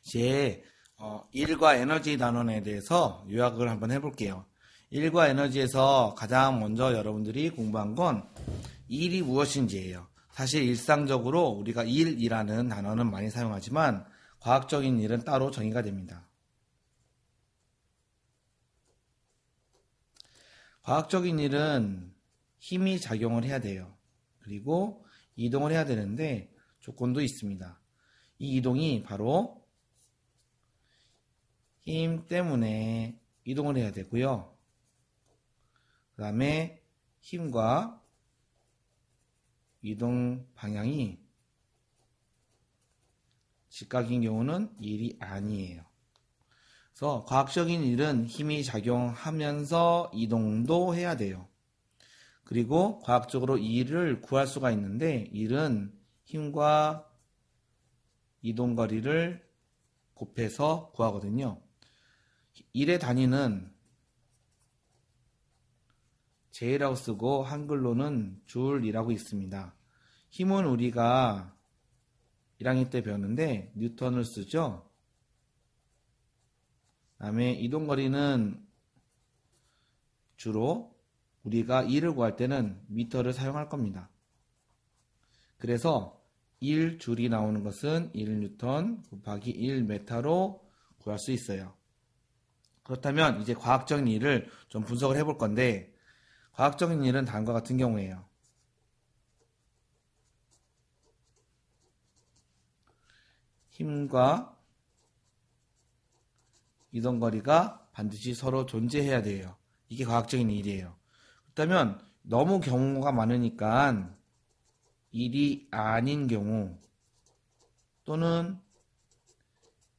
이제 일과 에너지 단원에 대해서 요약을 한번 해볼게요. 일과 에너지에서 가장 먼저 여러분들이 공부한 건 일이 무엇인지예요. 사실 일상적으로 우리가 일이라는 단어는 많이 사용하지만 과학적인 일은 따로 정의가 됩니다. 과학적인 일은 힘이 작용을 해야 돼요. 그리고 이동을 해야 되는데 조건도 있습니다. 이 이동이 바로 힘 때문에 이동을 해야 되고요. 그 다음에 힘과 이동 방향이 직각인 경우는 일이 아니에요. 그래서 과학적인 일은 힘이 작용하면서 이동도 해야 돼요. 그리고 과학적으로 일을 구할 수가 있는데 일은 힘과 이동거리를 곱해서 구하거든요. 일의 단위는 제라고 쓰고 한글로는 줄이라고 있습니다. 힘은 우리가 1학년 때 배웠는데 뉴턴을 쓰죠. 그 다음에 이동거리는 주로 우리가 일을 구할 때는 미터를 사용할 겁니다. 그래서 1줄이 나오는 것은 1뉴턴 곱하기 1m로 구할 수 있어요. 그렇다면 이제 과학적인 일을 좀 분석을 해볼 건데 과학적인 일은 다음과 같은 경우에요. 힘과 이동거리가 반드시 서로 존재해야 돼요. 이게 과학적인 일이에요. 그렇다면 너무 경우가 많으니까 일이 아닌 경우 또는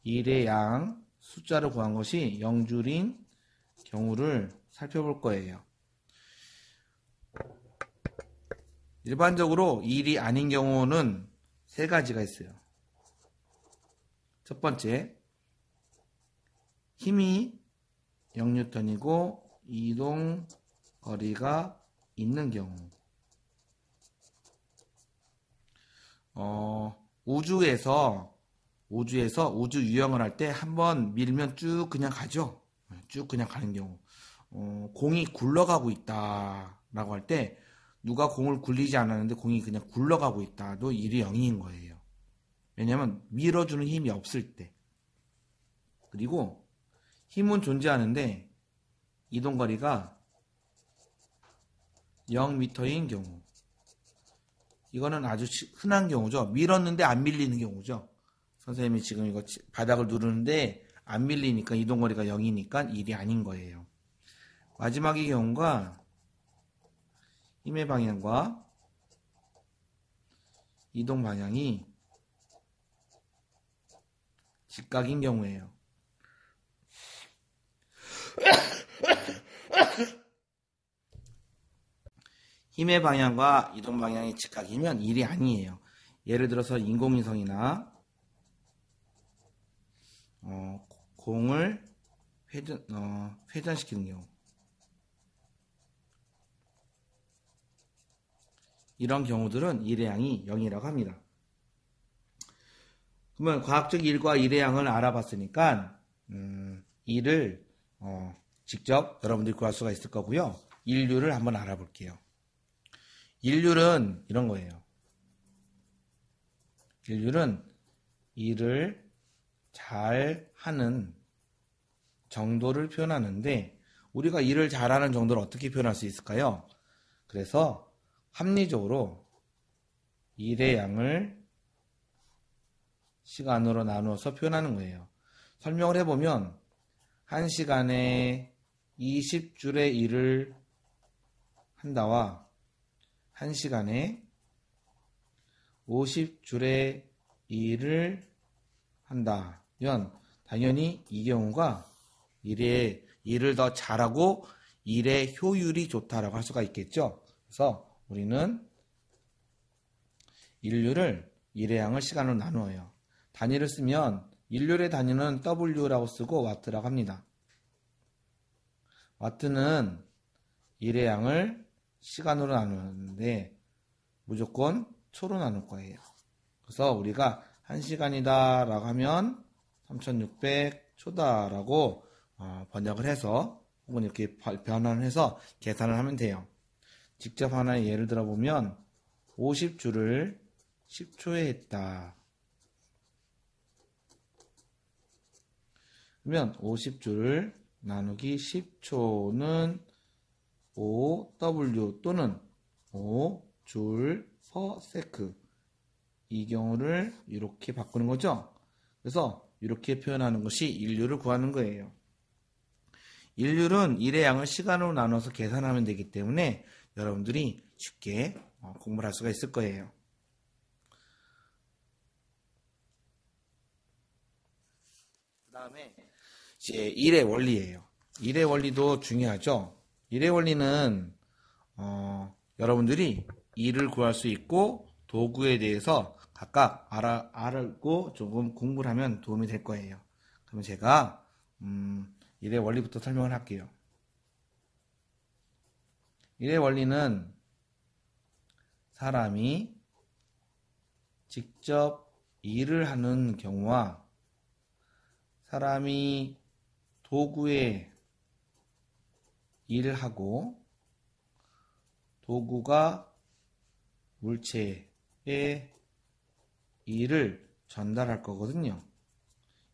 일의 양 숫자를 구한 것이 0줄인 경우를 살펴볼 거예요. 일반적으로 일이 아닌 경우는 세 가지가 있어요. 첫 번째, 힘이 0뉴턴이고 이동 거리가 있는 경우. 우주에서 우주 유영을 할 때 한번 밀면 쭉 그냥 가죠. 쭉 그냥 가는 경우. 공이 굴러가고 있다라고 할 때 누가 공을 굴리지 않았는데 공이 그냥 굴러가고 있다도 일이 0인 거예요. 왜냐하면 밀어주는 힘이 없을 때. 그리고 힘은 존재하는데 이동거리가 0m인 경우. 이거는 아주 흔한 경우죠. 밀었는데 안 밀리는 경우죠. 선생님이 지금 이거 바닥을 누르는데 안 밀리니까 이동거리가 0이니까 일이 아닌 거예요. 마지막의 경우가 힘의 방향과 이동 방향이 직각인 경우예요. 힘의 방향과 이동 방향이 직각이면 일이 아니에요. 예를 들어서 인공위성이나 공을 회전시키는 경우. 이런 경우들은 일의 양이 0이라고 합니다. 그러면 과학적 일과 일의 양을 알아봤으니까 일을 직접 여러분들이 구할 수가 있을 거고요. 일률을 한번 알아볼게요. 일률은 이런 거예요. 일률은 일을 잘 하는 정도를 표현하는데 우리가 일을 잘하는 정도를 어떻게 표현할 수 있을까요? 그래서 합리적으로 일의 양을 시간으로 나누어서 표현하는 거예요. 설명을 해보면 1시간에 20줄의 일을 한다와 1시간에 50줄의 일을 한다면 당연히 이 경우가 일을 더 잘하고 일의 효율이 좋다라고 할 수가 있겠죠. 그래서 우리는 일률을 일의 양을 시간으로 나누어요. 단위를 쓰면 일률의 단위는 W라고 쓰고 와트라고 합니다. 와트는 일의 양을 시간으로 나누는데 무조건 초로 나눌 거예요. 그래서 우리가 1시간이다 라고 하면 3600초다라고 번역을 해서 혹은 이렇게 변환을 해서 계산을 하면 돼요. 직접 하나의 예를 들어보면 50줄을 10초에 했다. 그러면 50줄을 나누기 10초는 5W 또는 5줄 per sec. 이 경우를 이렇게 바꾸는 거죠. 그래서 이렇게 표현하는 것이 일률을 구하는 거예요. 일률은 일의 양을 시간으로 나눠서 계산하면 되기 때문에 여러분들이 쉽게 공부를 할 수가 있을 거예요. 그 다음에 이제 일의 원리예요. 일의 원리도 중요하죠. 일의 원리는 여러분들이 일을 구할 수 있고 도구에 대해서 각각 알고 조금 공부를 하면 도움이 될 거예요. 그러면 제가 일의 원리부터 설명을 할게요. 일의 원리는 사람이 직접 일을 하는 경우와 사람이 도구에 일을 하고 도구가 물체에 일을 전달할 거거든요.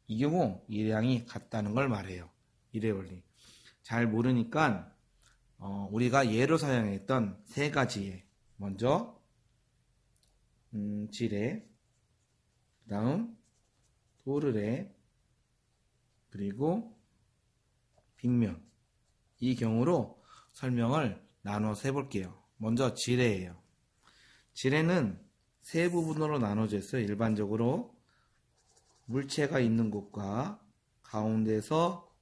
이 경우 일의 양이 같다는 걸 말해요. 일의 원리. 잘 모르니까 우리가 예로 사용했던 세 가지 예. 먼저 지레, 그 다음 도르레, 그리고 빗면. 이 경우로 설명을 나눠서 해볼게요. 먼저 지레예요. 지레는 세 부분으로 나눠져 있어요. 일반적으로 물체가 있는 곳과 가운데서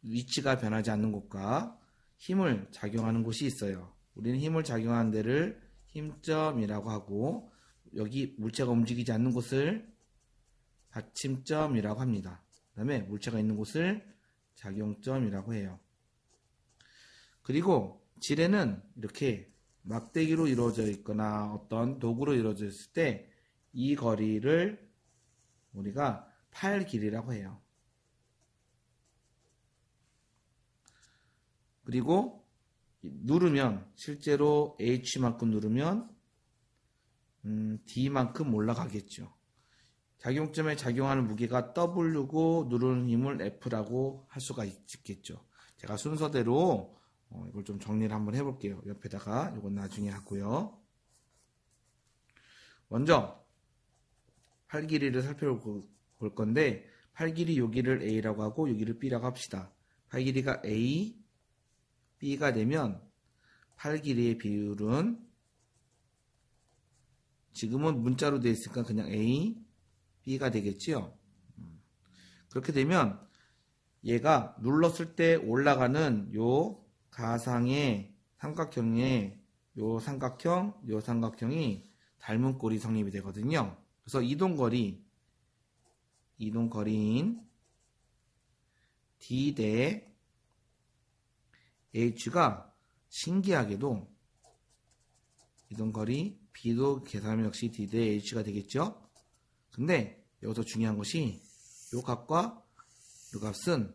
위치가 변하지 않는 곳과 힘을 작용하는 곳이 있어요. 우리는 힘을 작용하는 데를 힘점이라고 하고 여기 물체가 움직이지 않는 곳을 받침점이라고 합니다. 그 다음에 물체가 있는 곳을 작용점이라고 해요. 그리고 지레는 이렇게 막대기로 이루어져 있거나 어떤 도구로 이루어져 있을 때 이 거리를 우리가 팔 길이라고 해요. 그리고 누르면 실제로 H만큼 누르면 D만큼 올라가겠죠. 작용점에 작용하는 무게가 W고 누르는 힘을 F라고 할 수가 있겠죠. 제가 순서대로 이걸 좀 정리를 한번 해볼게요. 옆에다가 이건 나중에 하고요. 먼저 팔 길이를 살펴볼 건데 팔 길이 여기를 A라고 하고 여기를 B라고 합시다. 팔 길이가 A, B가 되면 팔 길이의 비율은 지금은 문자로 되어 있으니까 그냥 A, B가 되겠지요. 그렇게 되면 얘가 눌렀을 때 올라가는 요 가상의 삼각형의 요 삼각형이 닮은 꼴이 성립이 되거든요. 그래서 이동거리인 D 대 H가 신기하게도 이동거리 B도 계산하면 역시 D 대 H가 되겠죠. 근데 여기서 중요한 것이 요 값과 요 값은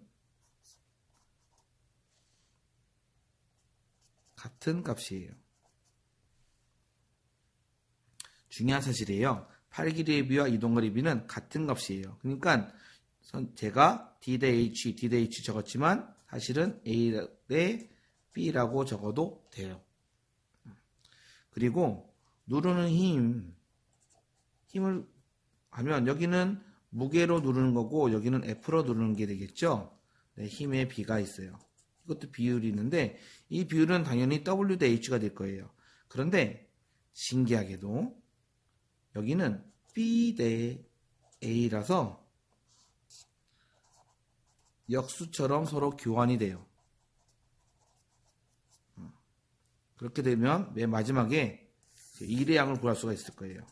같은 값이에요. 중요한 사실이에요. 팔 길이의 B와 이동거리 B는 같은 값이에요. 그러니까 제가 D 대 H 적었지만 사실은 A 대 B라고 적어도 돼요. 그리고 누르는 힘을 하면 여기는 무게로 누르는 거고 여기는 F로 누르는 게 되겠죠. 네, 힘에 B가 있어요. 이것도 비율이 있는데 이 비율은 당연히 W 대 H가 될 거예요. 그런데 신기하게도 여기는 B 대 A라서 역수처럼 서로 교환이 돼요. 그렇게 되면 맨 마지막에 1의 양을 구할 수가 있을 거예요.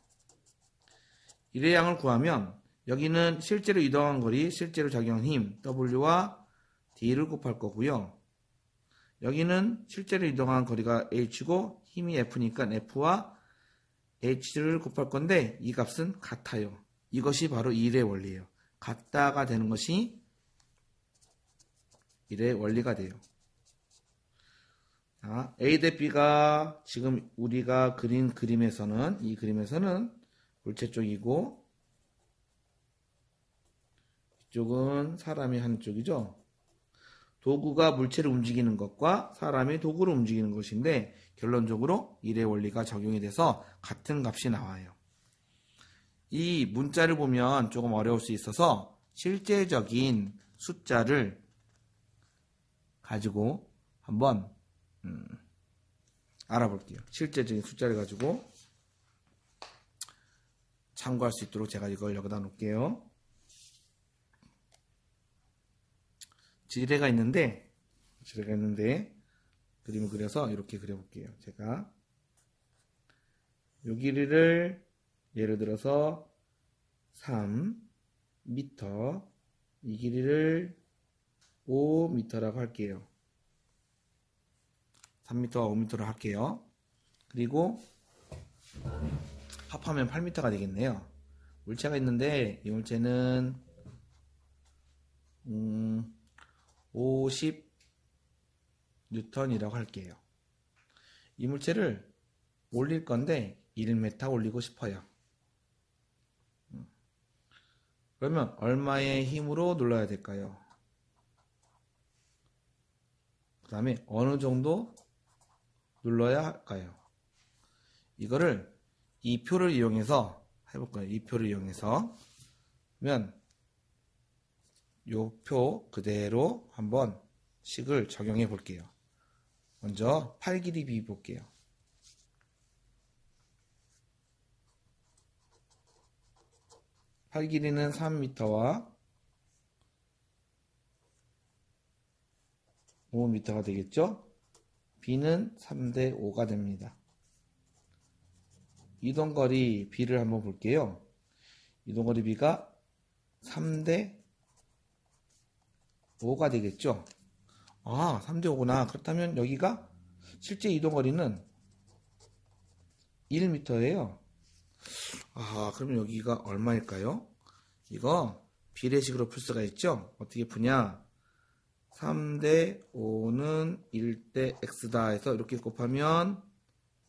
1의 양을 구하면 여기는 실제로 이동한 거리, 실제로 작용한 힘 W와 D를 곱할 거고요. 여기는 실제로 이동한 거리가 H고 힘이 F니까 F와 H를 곱할 건데 이 값은 같아요. 이것이 바로 1의 원리예요. 같다가 되는 것이 1의 원리가 돼요. 자, A 대 B가 지금 우리가 그린 그림에서는, 이 그림에서는 물체 쪽이고, 이쪽은 사람이 한 쪽이죠. 도구가 물체를 움직이는 것과 사람이 도구를 움직이는 것인데, 결론적으로 1의 원리가 적용이 돼서 같은 값이 나와요. 이 문자를 보면 조금 어려울 수 있어서 실제적인 숫자를 가지고 한번 알아볼게요. 실제적인 숫자를 가지고 참고할 수 있도록 제가 이걸 여기다 놓을게요. 지뢰가 있는데 그림을 그려서 이렇게 그려볼게요. 제가 요 길이를 예를 들어서 3m, 이 길이를 5m라고 할게요. 3m와 5m를 할게요. 그리고 합하면 8m가 되겠네요. 물체가 있는데 이 물체는 50N이라고 할게요. 이 물체를 올릴 건데 1m 올리고 싶어요. 그러면 얼마의 힘으로 눌러야 될까요? 그 다음에 어느 정도 눌러야 할까요? 이거를 이 표를 이용해서 해볼까요? 이 표를 이용해서 그러면 요 표 그대로 한번 식을 적용해 볼게요. 먼저 팔 길이 비 볼게요. 팔 길이는 3m와 5m가 되겠죠? B는 3대 5가 됩니다. 이동거리 B를 한번 볼게요. 이동거리 B가 3대 5가 되겠죠? 아, 3대 5구나. 그렇다면 여기가 실제 이동거리는 1m예요. 아, 그러면 여기가 얼마일까요? 이거 비례식으로 풀 수가 있죠? 어떻게 푸냐? 3대 5는 1대 x다 해서 이렇게 곱하면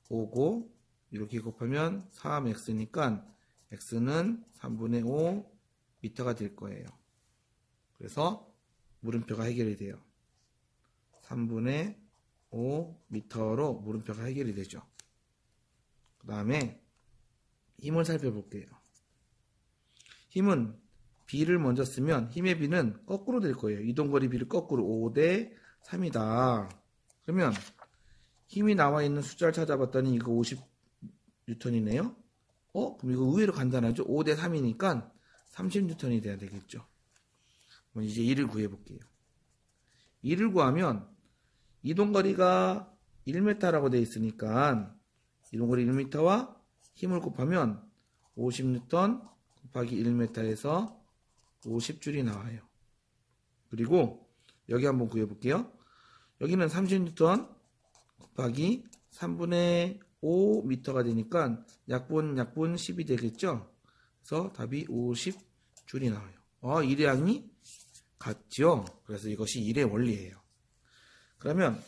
5고 이렇게 곱하면 3x니까 x는 3분의 5 m가 될 거예요. 그래서 물음표가 해결이 돼요. 3분의 5 m로 물음표가 해결이 되죠. 그 다음에 힘을 살펴볼게요. 힘은 B를 먼저 쓰면 힘의 B는 거꾸로 될 거예요. 이동거리 B를 거꾸로 5대 3이다. 그러면 힘이 나와 있는 숫자를 찾아봤더니 이거 50N이네요. 그럼 이거 의외로 간단하죠? 5대 3이니까 30N이 돼야 되겠죠. 그럼 이제 1을 구해볼게요. 1을 구하면 이동거리가 1m라고 되어 있으니까 이동거리 1m와 힘을 곱하면 50N 곱하기 1m에서 50줄이 나와요. 그리고 여기 한번 구해볼게요. 여기는 30N 곱하기 3분의 5m가 되니까 약분 10이 되겠죠. 그래서 답이 50줄이 나와요. 일의 같죠. 그래서 이것이 1의 원리예요. 그러면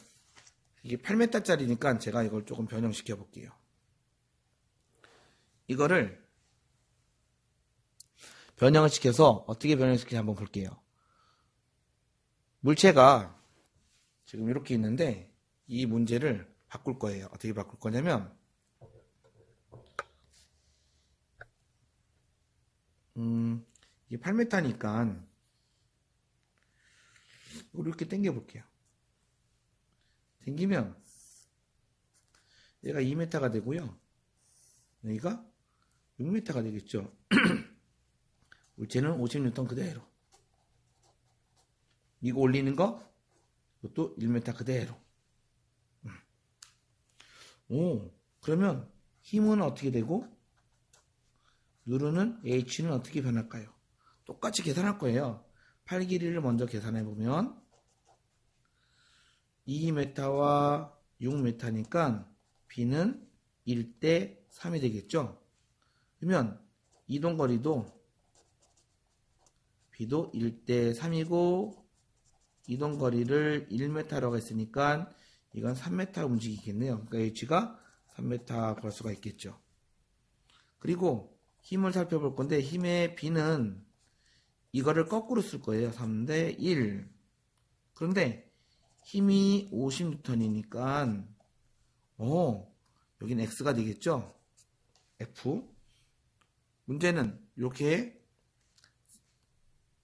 이게 8m짜리니까 제가 이걸 조금 변형시켜 볼게요. 이거를 변형을 시켜서 어떻게 변형시키는지 한번 볼게요. 물체가 지금 이렇게 있는데 이 문제를 바꿀 거예요. 어떻게 바꿀 거냐면 이게 8m니까 이렇게 당겨 볼게요. 당기면 얘가 2m가 되고요. 여기가 6m가 되겠죠. 물체는 50N 그대로. 이거 올리는 거 이것도 1m 그대로. 그러면 힘은 어떻게 되고 누르는 H는 어떻게 변할까요? 똑같이 계산할 거예요. 팔 길이를 먼저 계산해 보면 2m와 6m니까 B는 1대 3이 되겠죠. 그러면 이동거리도 B도 1대 3이고 이동 거리를 1m라고 했으니까 이건 3m 움직이겠네요. 그러니까 H가 3m 걸 수가 있겠죠. 그리고 힘을 살펴볼 건데 힘의 B는 이거를 거꾸로 쓸 거예요. 3대 1. 그런데 힘이 50N이니까 여긴 X가 되겠죠. F. 문제는 이렇게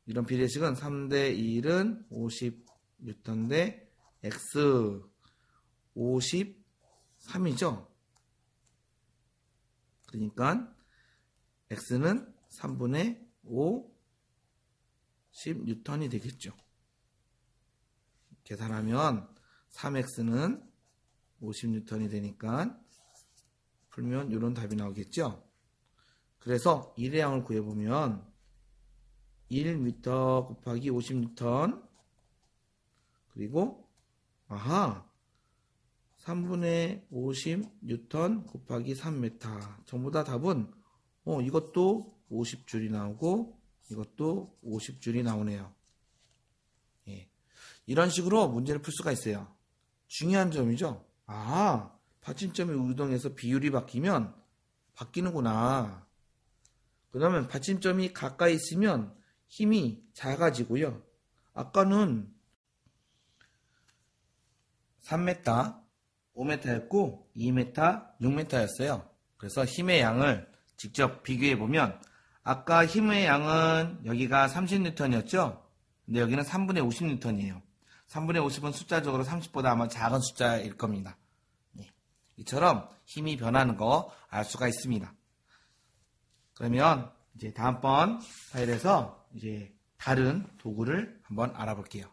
이런 비례식은 3대 1은 50N 대 X 53이죠. 그러니까 X는 3분의 5 10N이 되겠죠. 계산하면 3X는 50N이 되니까 풀면 이런 답이 나오겠죠. 그래서 일회양을 구해보면 1m 곱하기 50N 그리고 3분의 50N 곱하기 3m 전부 다 답은 이것도 50줄이 나오고 이것도 50줄이 나오네요. 예. 이런 식으로 문제를 풀 수가 있어요. 중요한 점이죠. 받침점이 이동해서 비율이 바뀌면 바뀌는구나. 그러면 받침점이 가까이 있으면 힘이 작아지고요. 아까는 3m, 5m였고 2m, 6m였어요. 그래서 힘의 양을 직접 비교해보면 아까 힘의 양은 여기가 30N이었죠? 근데 여기는 3분의 50N이에요. 3분의 50은 숫자적으로 30보다 아마 작은 숫자일 겁니다. 이처럼 힘이 변하는 거 알 수가 있습니다. 그러면 이제 다음번 파일에서 이제 다른 도구를 한번 알아볼게요.